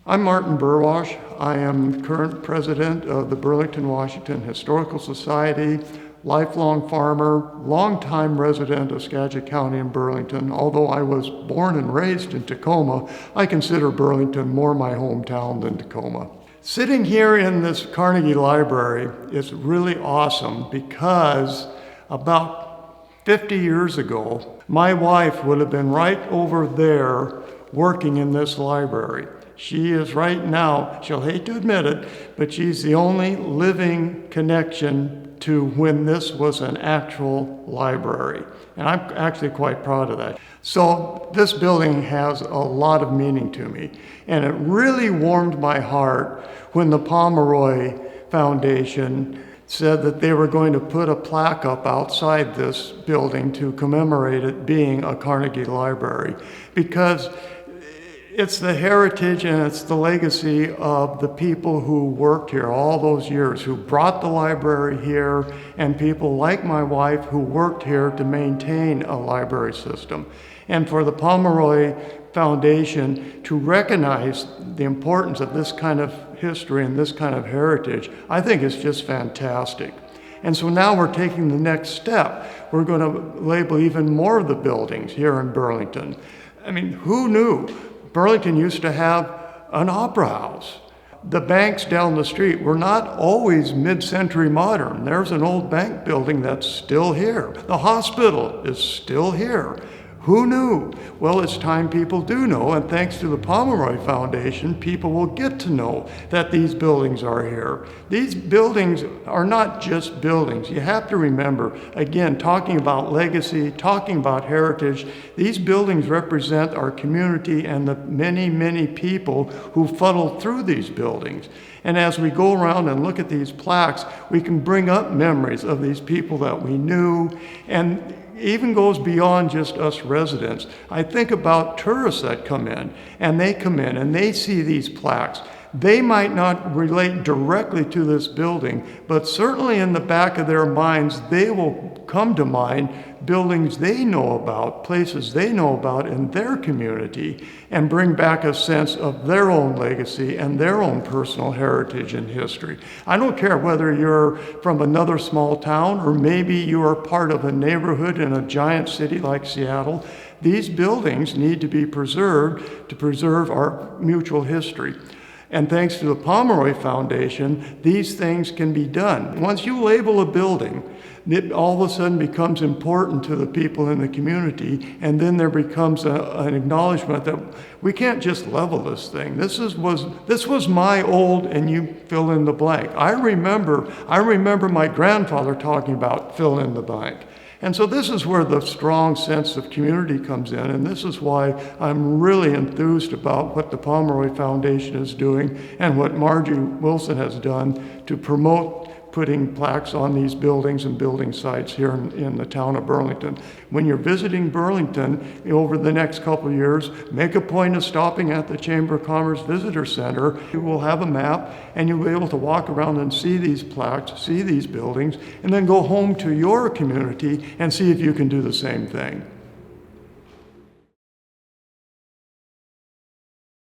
I'm Martin Burwash. I am current president of the Burlington, Washington Historical Society, lifelong farmer, longtime resident of Skagit County in Burlington. Although I was born and raised in Tacoma, I consider Burlington more my hometown than Tacoma. Sitting here in this Carnegie Library is really awesome because about 50 years ago, my wife would have been right over there working in this library. She is right now, she'll hate to admit it, but she's the only living connection to when this was an actual library. And I'm actually quite proud of that. So this building has a lot of meaning to me. And it really warmed my heart when the Pomeroy Foundation said that they were going to put a plaque up outside this building to commemorate it being a Carnegie Library, because it's the heritage and it's the legacy of the people who worked here all those years, who brought the library here, and people like my wife who worked here to maintain a library system. And for the Pomeroy Foundation to recognize the importance of this kind of history and this kind of heritage, I think it's just fantastic. And so now we're taking the next step. We're going to label even more of the buildings here in Burlington. I mean, who knew? Burlington used to have an opera house. The banks down the street were not always mid-century modern. There's an old bank building that's still here. The hospital is still here. Who knew? Well, it's time people do know, and thanks to the Pomeroy Foundation, people will get to know that these buildings are here. These buildings are not just buildings. You have to remember, again, talking about legacy, talking about heritage, these buildings represent our community and the many, many people who funneled through these buildings. And as we go around and look at these plaques, we can bring up memories of these people that we knew, and even goes beyond just us residents. I think about tourists that come in and they see these plaques. They might not relate directly to this building, but certainly in the back of their minds, they will come to mind buildings they know about, places they know about in their community, and bring back a sense of their own legacy and their own personal heritage and history. I don't care whether you're from another small town or maybe you are part of a neighborhood in a giant city like Seattle. These buildings need to be preserved to preserve our mutual history. And thanks to the Pomeroy Foundation, these things can be done. Once you label a building, it all of a sudden becomes important to the people in the community, and then there becomes an acknowledgement that we can't just level this thing. This was my old, and you fill in the blank. I remember my grandfather talking about fill in the blank. And so this is where the strong sense of community comes in, and this is why I'm really enthused about what the Pomeroy Foundation is doing and what Margie Wilson has done to promote putting plaques on these buildings and building sites here in the town of Burlington. When you're visiting Burlington over the next couple of years, make a point of stopping at the Chamber of Commerce Visitor Center. You will have a map and you'll be able to walk around and see these plaques, see these buildings, and then go home to your community and see if you can do the same thing.